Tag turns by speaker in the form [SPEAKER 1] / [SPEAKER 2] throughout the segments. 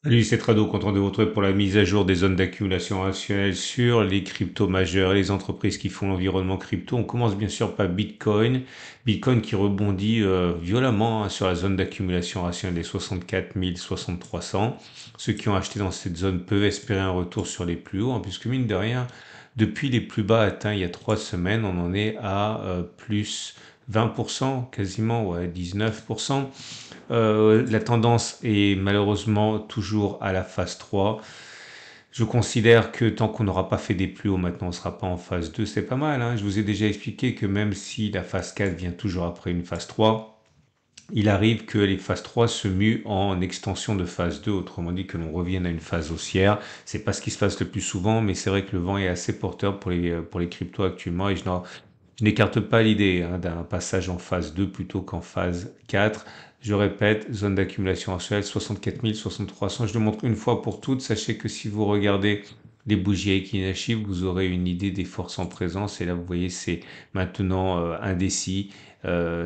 [SPEAKER 1] Salut, c'est Trado, content de vous retrouver pour la mise à jour des zones d'accumulation rationnelle sur les cryptos majeurs et les entreprises qui font l'environnement crypto. On commence bien sûr par Bitcoin. Bitcoin qui rebondit violemment, hein, sur la zone d'accumulation rationnelle des 64 000, 6300. Ceux qui ont acheté dans cette zone peuvent espérer un retour sur les plus hauts, hein, puisque mine de rien, depuis les plus bas atteints il y a 3 semaines, on en est à plus 20%, quasiment, ouais, 19%. La tendance est malheureusement toujours à la phase 3. Je considère que tant qu'on n'aura pas fait des plus hauts, maintenant on ne sera pas en phase 2, c'est pas mal, hein. Je vous ai déjà expliqué que même si la phase 4 vient toujours après une phase 3, il arrive que les phases 3 se muent en extension de phase 2, autrement dit que l'on revienne à une phase haussière. C'est pas ce qui se passe le plus souvent, mais c'est vrai que le vent est assez porteur pour les cryptos actuellement et je n'écarte pas l'idée, hein, d'un passage en phase 2 plutôt qu'en phase 4. Je répète, zone d'accumulation actuelle 64 000, 6300. Je le montre une fois pour toutes. Sachez que si vous regardez les bougies Aiki vous aurez une idée des forces en présence. Et là, vous voyez, c'est maintenant indécis.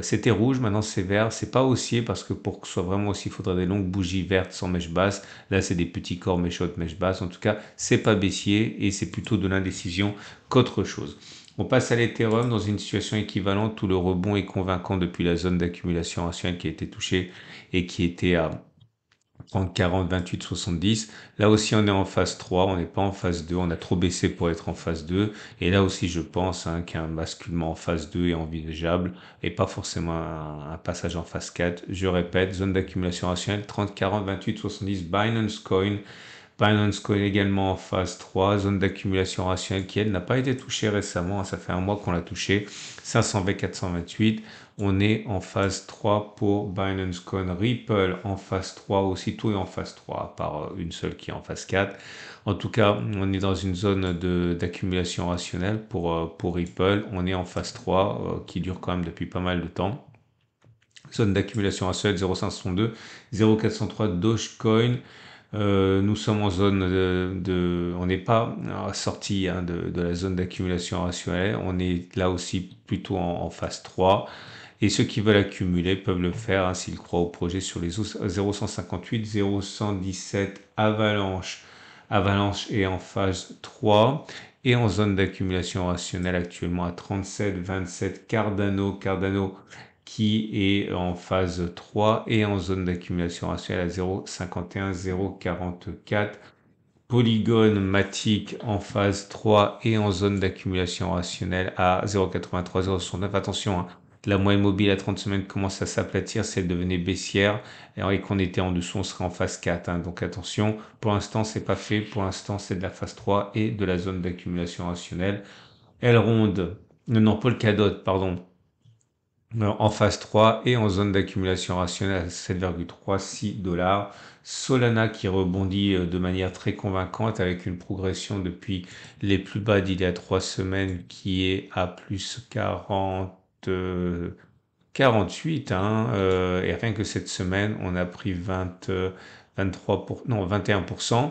[SPEAKER 1] C'était rouge, maintenant c'est vert. C'est pas haussier parce que pour que ce soit vraiment haussier, il faudra des longues bougies vertes sans mèche basse. Là, c'est des petits corps mèche haute, mèche basse. En tout cas, c'est pas baissier et c'est plutôt de l'indécision qu'autre chose. On passe à l'Ethereum dans une situation équivalente où le rebond est convaincant depuis la zone d'accumulation rationnelle qui a été touchée et qui était à 30, 40, 28, 70. Là aussi, on est en phase 3, on n'est pas en phase 2, on a trop baissé pour être en phase 2. Et là aussi, je pense, hein, qu'un basculement en phase 2 est envisageable et pas forcément un passage en phase 4. Je répète, zone d'accumulation rationnelle 30, 40, 28, 70, Binance Coin. Binance Coin également en phase 3, zone d'accumulation rationnelle qui, elle, n'a pas été touchée récemment. Ça fait un mois qu'on l'a touchée. 520, 428. On est en phase 3 pour Binance Coin. Ripple en phase 3 aussi. Tout est en phase 3, à part une seule qui est en phase 4. En tout cas, on est dans une zone d'accumulation rationnelle pour Ripple. On est en phase 3 qui dure quand même depuis pas mal de temps. Zone d'accumulation rationnelle 0,562, 0,403 Dogecoin. Nous sommes en zone on n'est pas sorti, hein, de la zone d'accumulation rationnelle. On est là aussi plutôt en phase 3. Et ceux qui veulent accumuler peuvent le faire, hein, s'ils croient au projet sur les 0,158, 0,117 Avalanche. Avalanche est en phase 3 et en zone d'accumulation rationnelle actuellement à 37, 27 Cardano. Cardano qui est en phase 3 et en zone d'accumulation rationnelle à 0,51, 0,44. Polygon Matic en phase 3 et en zone d'accumulation rationnelle à 0,83, 0,69. Attention, hein, la moyenne mobile à 30 semaines commence à s'aplatir, si elle devenait baissière et qu'on était en dessous, on serait en phase 4, hein. Donc attention, pour l'instant c'est pas fait, pour l'instant c'est de la phase 3 et de la zone d'accumulation rationnelle. Elrond, non, Polkadot, pardon, en phase 3 et en zone d'accumulation rationnelle à 7,36 dollars. Solana qui rebondit de manière très convaincante avec une progression depuis les plus bas d'il y a 3 semaines qui est à plus 40, 48, hein, et rien que cette semaine, on a pris 20, 23 non, 21%.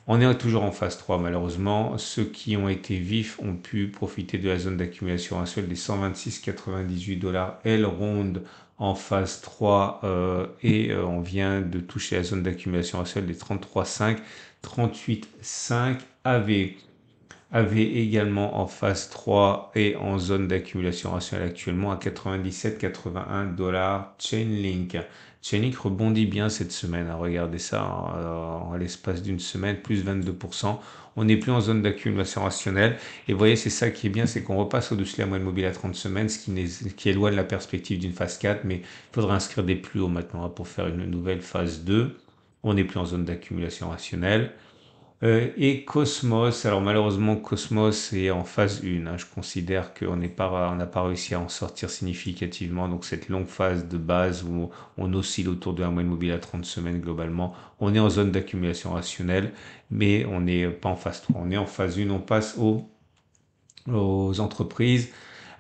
[SPEAKER 1] On est toujours en phase 3 malheureusement. Ceux qui ont été vifs ont pu profiter de la zone d'accumulation mensuelle des 126,98 dollars. Elrond en phase 3 et on vient de toucher la zone d'accumulation mensuelle des 33,5, 38,5 AV. AV également en phase 3 et en zone d'accumulation rationnelle actuellement à 97,81 dollars. Chainlink. Chainlink rebondit bien cette semaine, hein. Regardez ça, hein, en l'espace d'une semaine, plus 22%. On n'est plus en zone d'accumulation rationnelle. Et vous voyez, c'est ça qui est bien, c'est qu'on repasse au-dessus de la moyenne mobile à 30 semaines, qui éloigne la perspective d'une phase 4, mais il faudra inscrire des plus hauts maintenant, hein, pour faire une nouvelle phase 2. On n'est plus en zone d'accumulation rationnelle. Et Cosmos, alors malheureusement Cosmos est en phase 1, hein. Je considère qu'on n'a pas réussi à en sortir significativement. Donc cette longue phase de base où on oscille autour de la moyenne mobile à 30 semaines globalement, on est en zone d'accumulation rationnelle, mais on n'est pas en phase 3. On est en phase 1, on passe aux entreprises.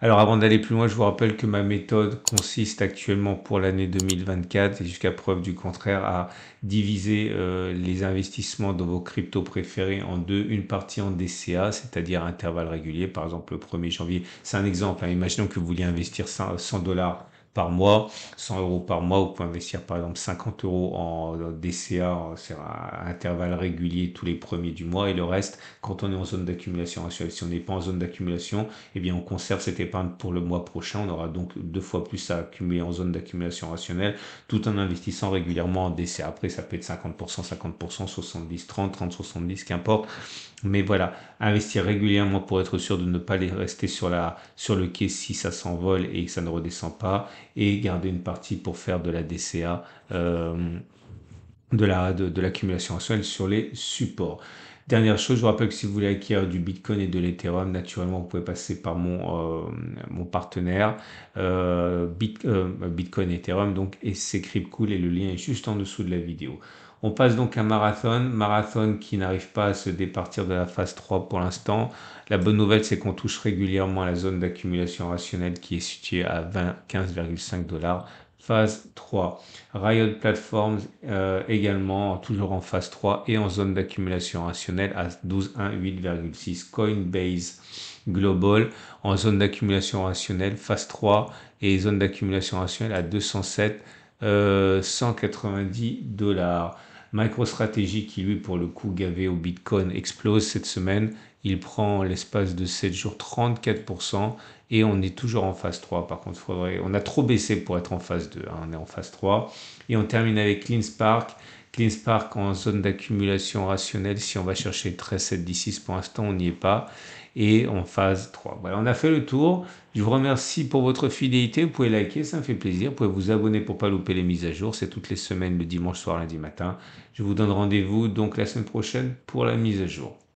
[SPEAKER 1] Alors avant d'aller plus loin, je vous rappelle que ma méthode consiste actuellement pour l'année 2024 et jusqu'à preuve du contraire à diviser les investissements dans vos cryptos préférés en deux. Une partie en DCA, c'est-à-dire intervalle régulier. Par exemple, le 1er janvier, c'est un exemple, hein. Imaginons que vous vouliez investir 100 dollars par mois, 100 euros par mois. Vous pouvez investir par exemple 50 euros en DCA, c'est à intervalles réguliers tous les premiers du mois, et le reste quand on est en zone d'accumulation rationnelle. Si on n'est pas en zone d'accumulation, eh bien on conserve cette épargne pour le mois prochain. On aura donc 2 fois plus à accumuler en zone d'accumulation rationnelle tout en investissant régulièrement en DCA. Après, ça peut être 50%, 50%, 70, 30, 30, 70, qu'importe. Mais voilà, investir régulièrement pour être sûr de ne pas les rester sur le quai si ça s'envole et que ça ne redescend pas, et garder une partie pour faire de la DCA, de l'accumulation rationnelle sur les supports. Dernière chose, je vous rappelle que si vous voulez acquérir du Bitcoin et de l'Ethereum, naturellement, vous pouvez passer par mon partenaire Bitcoin et Ethereum, donc, et c'est Cryptcool, et le lien est juste en dessous de la vidéo. On passe donc à Marathon qui n'arrive pas à se départir de la phase 3 pour l'instant. La bonne nouvelle, c'est qu'on touche régulièrement à la zone d'accumulation rationnelle qui est située à 15,5 dollars. Phase 3. Riot Platforms également toujours en phase 3 et en zone d'accumulation rationnelle à 12,1,8,6. Coinbase Global en zone d'accumulation rationnelle phase 3 et zone d'accumulation rationnelle à 207 190 dollars. MicroStrategy qui lui pour le coup gavé au Bitcoin explose cette semaine. Il prend l'espace de 7 jours 34%, et on est toujours en phase 3. Par contre, on a trop baissé pour être en phase 2, hein. On est en phase 3. Et on termine avec CleanSpark. CleanSpark en zone d'accumulation rationnelle. Si on va chercher 13,716 pour l'instant, on n'y est pas. Et en phase 3. Voilà, on a fait le tour. Je vous remercie pour votre fidélité. Vous pouvez liker, ça me fait plaisir. Vous pouvez vous abonner pour ne pas louper les mises à jour. C'est toutes les semaines, le dimanche soir, lundi matin. Je vous donne rendez-vous donc la semaine prochaine pour la mise à jour.